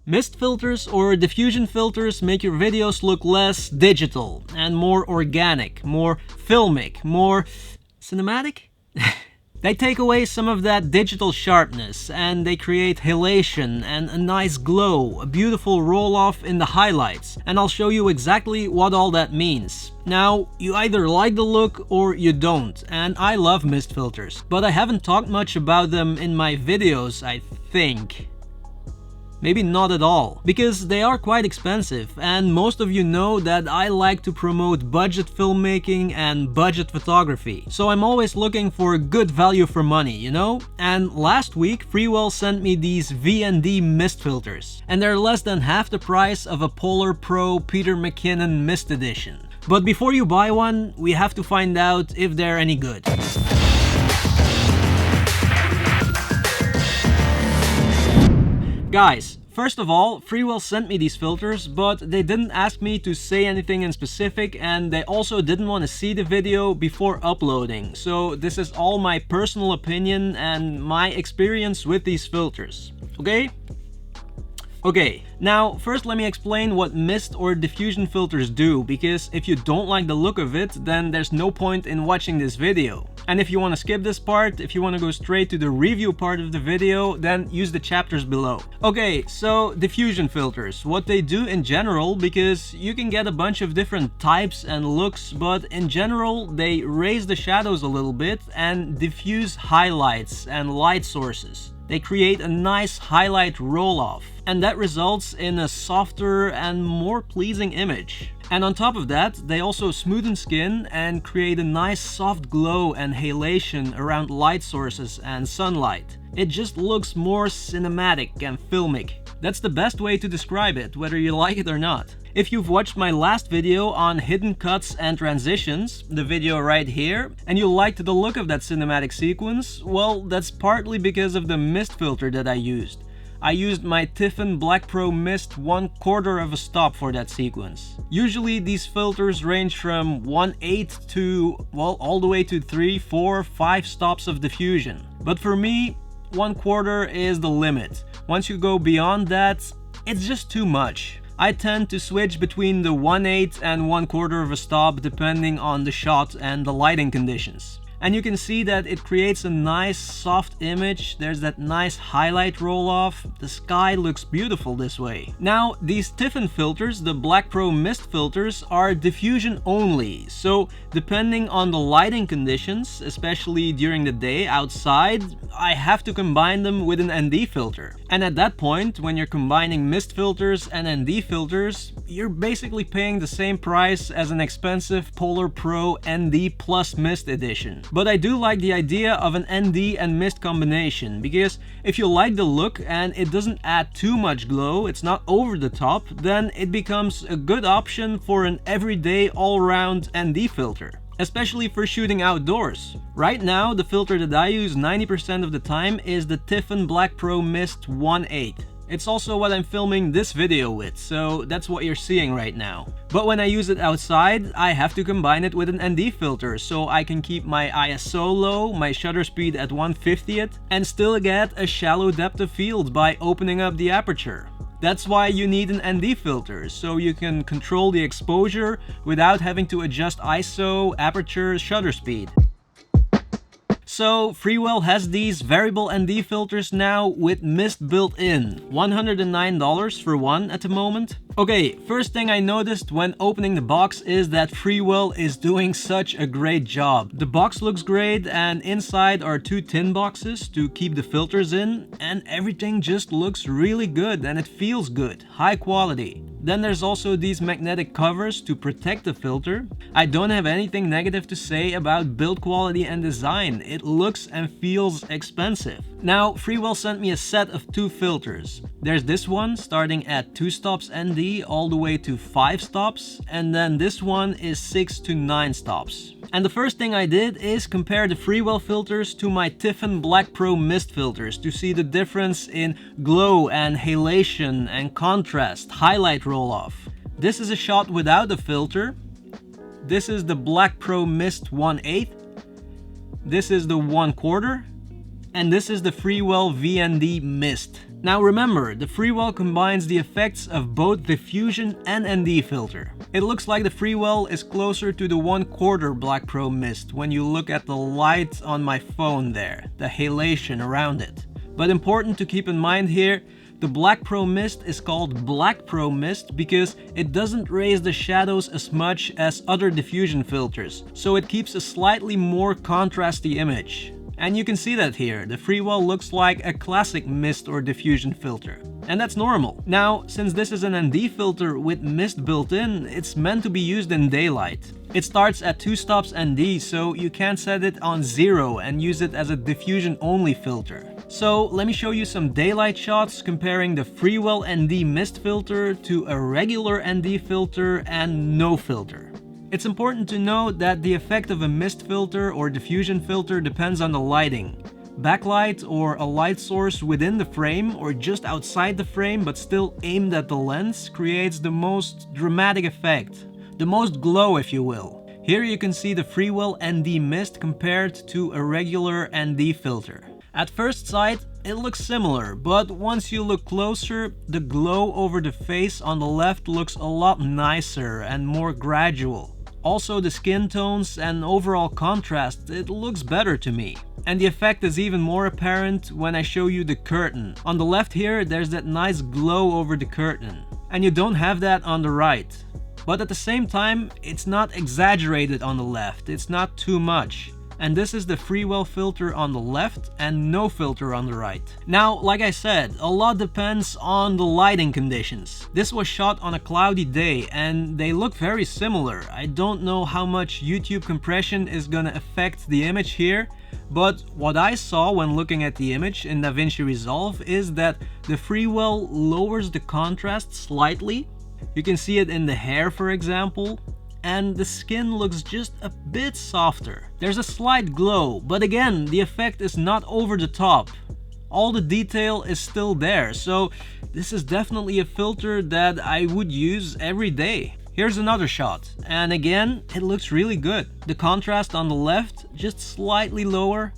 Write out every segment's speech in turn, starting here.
Mist filters or diffusion filters make your videos look less digital and more organic, more filmic, more cinematic? They take away some of that digital sharpness and they create halation and a nice glow, a beautiful roll-off in the highlights, and I'll show you exactly what all that means. Now, you either like the look or you don't, and I love mist filters, but I haven't talked much about them in my videos, I think. Maybe not at all, because they are quite expensive, and most of you know that I like to promote budget filmmaking and budget photography. So I'm always looking for good value for money, you know? And last week, Freewell sent me these VND mist filters, and they're less than half the price of a Polar Pro Peter McKinnon Mist Edition. But before you buy one, we have to find out if they're any good. Guys, first of all, Freewell sent me these filters, but they didn't ask me to say anything in specific, and they also didn't want to see the video before uploading. So this is all my personal opinion and my experience with these filters, okay? Okay, now first let me explain what mist or diffusion filters do, because if you don't like the look of it, then there's no point in watching this video. And if you want to skip this part, if you want to go straight to the review part of the video, then use the chapters below. Okay, so diffusion filters, what they do in general, because you can get a bunch of different types and looks, but in general they raise the shadows a little bit and diffuse highlights and light sources. They create a nice highlight roll-off, and that results in a softer and more pleasing image. And on top of that, they also smoothen skin and create a nice soft glow and halation around light sources and sunlight. It just looks more cinematic and filmic. That's the best way to describe it, whether you like it or not. If you've watched my last video on hidden cuts and transitions, the video right here, and you liked the look of that cinematic sequence, well, that's partly because of the mist filter that I used. I used my Tiffen Black Pro Mist 1/4 of a stop for that sequence. Usually these filters range from 1/8 to, well, all the way to 3, 4, 5 stops of diffusion. But for me, 1/4 is the limit. Once you go beyond that, it's just too much. I tend to switch between the 1/8 and 1/4 of a stop depending on the shot and the lighting conditions. And you can see that it creates a nice soft image. There's that nice highlight roll off. The sky looks beautiful this way. Now, these Tiffen filters, the Black Pro Mist filters, are diffusion only. So depending on the lighting conditions, especially during the day outside, I have to combine them with an ND filter. And at that point, when you're combining mist filters and ND filters, you're basically paying the same price as an expensive Polar Pro ND Plus Mist Edition. But I do like the idea of an ND and mist combination, because if you like the look and it doesn't add too much glow, it's not over the top, then it becomes a good option for an everyday all-round ND filter, especially for shooting outdoors. Right now, the filter that I use 90% of the time is the Tiffen Black Pro Mist 1/8. It's also what I'm filming this video with, so that's what you're seeing right now. But when I use it outside, I have to combine it with an ND filter, so I can keep my ISO low, my shutter speed at 1/50th, and still get a shallow depth of field by opening up the aperture. That's why you need an ND filter, so you can control the exposure without having to adjust ISO, aperture, shutter speed. So Freewell has these variable ND filters now with mist built in. $109 for one at the moment. Okay, first thing I noticed when opening the box is that Freewell is doing such a great job. The box looks great, and inside are 2 tin boxes to keep the filters in, and everything just looks really good and it feels good, high quality. Then there's also these magnetic covers to protect the filter. I don't have anything negative to say about build quality and design. It looks and feels expensive. Now, Freewell sent me a set of 2 filters. There's this one starting at 2 stops ND all the way to 5 stops, and then this one is 6 to 9 stops. And the first thing I did is compare the Freewell filters to my Tiffen Black Pro Mist filters to see the difference in glow and halation and contrast, highlight roll-off. This is a shot without a filter. This is the Black Pro Mist 1/8. This is the 1/4. And this is the Freewell VND Mist. Now remember, the Freewell combines the effects of both diffusion and ND filter. It looks like the Freewell is closer to the 1/4 Black Pro Mist when you look at the light on my phone there, the halation around it. But important to keep in mind here, the Black Pro Mist is called Black Pro Mist because it doesn't raise the shadows as much as other diffusion filters, so it keeps a slightly more contrasty image. And you can see that here, the Freewell looks like a classic mist or diffusion filter. And that's normal. Now, since this is an ND filter with mist built in, it's meant to be used in daylight. It starts at 2 stops ND, so you can't set it on 0 and use it as a diffusion only filter. So let me show you some daylight shots comparing the Freewell ND mist filter to a regular ND filter and no filter. It's important to note that the effect of a mist filter or diffusion filter depends on the lighting. Backlight or a light source within the frame or just outside the frame but still aimed at the lens creates the most dramatic effect, the most glow if you will. Here you can see the Freewell ND mist compared to a regular ND filter. At first sight, it looks similar, but once you look closer, the glow over the face on the left looks a lot nicer and more gradual. Also the skin tones and overall contrast, it looks better to me. And the effect is even more apparent when I show you the curtain. On the left here, there's that nice glow over the curtain. And you don't have that on the right. But at the same time, it's not exaggerated on the left, it's not too much. And this is the Freewell filter on the left and no filter on the right. Now, like I said, a lot depends on the lighting conditions. This was shot on a cloudy day and they look very similar. I don't know how much YouTube compression is gonna affect the image here, but what I saw when looking at the image in DaVinci Resolve is that the Freewell lowers the contrast slightly. You can see it in the hair, for example. And the skin looks just a bit softer. There's a slight glow, but again, the effect is not over the top. All the detail is still there, so this is definitely a filter that I would use every day. Here's another shot, and again, it looks really good. The contrast on the left, just slightly lower.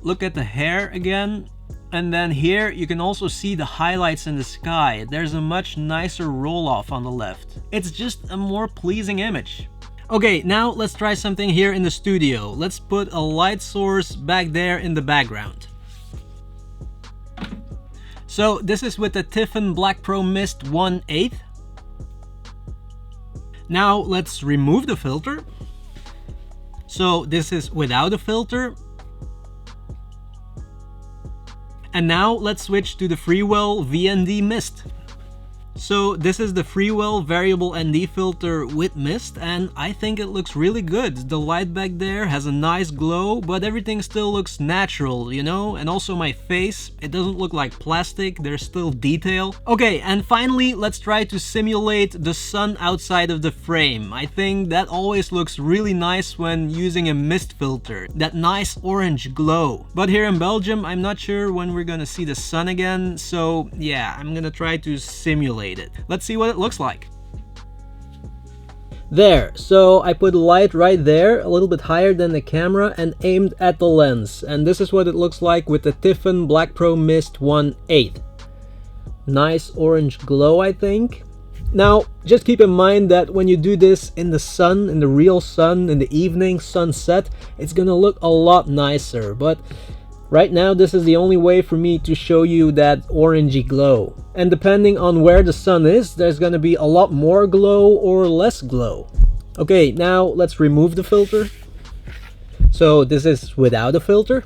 Look at the hair again. And then here you can also see the highlights in the sky. There's a much nicer roll-off on the left. It's just a more pleasing image. Okay, now let's try something here in the studio. Let's put a light source back there in the background. So this is with the Tiffen Black Pro Mist 1/8. Now let's remove the filter. So this is without a filter. And now let's switch to the Freewell VND MIST. So this is the Freewell Variable ND filter with mist, and I think it looks really good. The light back there has a nice glow, but everything still looks natural, you know? And also my face, it doesn't look like plastic, there's still detail. Okay, and finally, let's try to simulate the sun outside of the frame. I think that always looks really nice when using a mist filter, that nice orange glow. But here in Belgium, I'm not sure when we're gonna see the sun again, so yeah, I'm gonna try to simulate it. Let's see what it looks like. There, so I put light right there, a little bit higher than the camera and aimed at the lens. And this is what it looks like with the Tiffen Black Pro Mist 1/8. Nice orange glow, I think. Now, just keep in mind that when you do this in the sun, in the real sun, in the evening, sunset, it's gonna look a lot nicer. But right now, this is the only way for me to show you that orangey glow. And depending on where the sun is, there's gonna be a lot more glow or less glow. Okay, now let's remove the filter. So this is without a filter.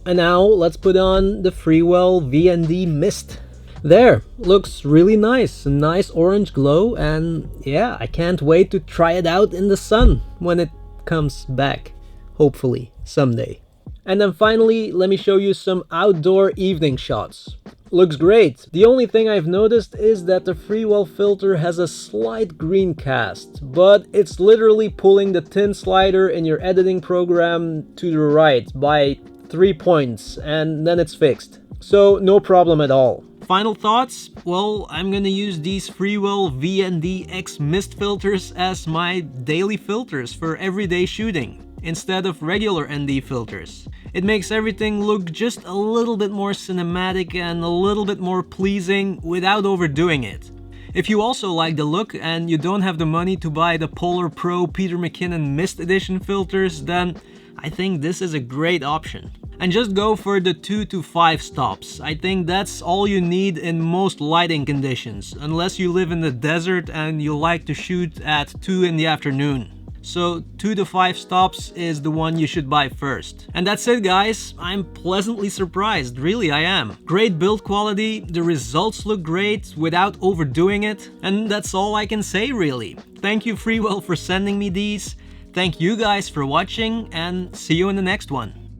And now let's put on the Freewell VND MIST. There, looks really nice, a nice orange glow, and yeah, I can't wait to try it out in the sun when it comes back. Hopefully, someday. And then finally, let me show you some outdoor evening shots. Looks great. The only thing I've noticed is that the Freewell filter has a slight green cast, but it's literally pulling the tint slider in your editing program to the right by 3 points, and then it's fixed. So no problem at all. Final thoughts? Well, I'm gonna use these Freewell VND X mist filters as my daily filters for everyday shooting. instead of regular ND filters. It makes everything look just a little bit more cinematic and a little bit more pleasing without overdoing it. If you also like the look and you don't have the money to buy the Polar Pro Peter McKinnon Mist Edition filters, then I think this is a great option. And just go for the 2 to 5 stops. I think that's all you need in most lighting conditions, unless you live in the desert and you like to shoot at 2 in the afternoon. So 2 to 5 stops is the one you should buy first. And that's it, guys. I'm pleasantly surprised, really I am. Great build quality, the results look great without overdoing it, and that's all I can say really. Thank you Freewell for sending me these. Thank you guys for watching, and see you in the next one.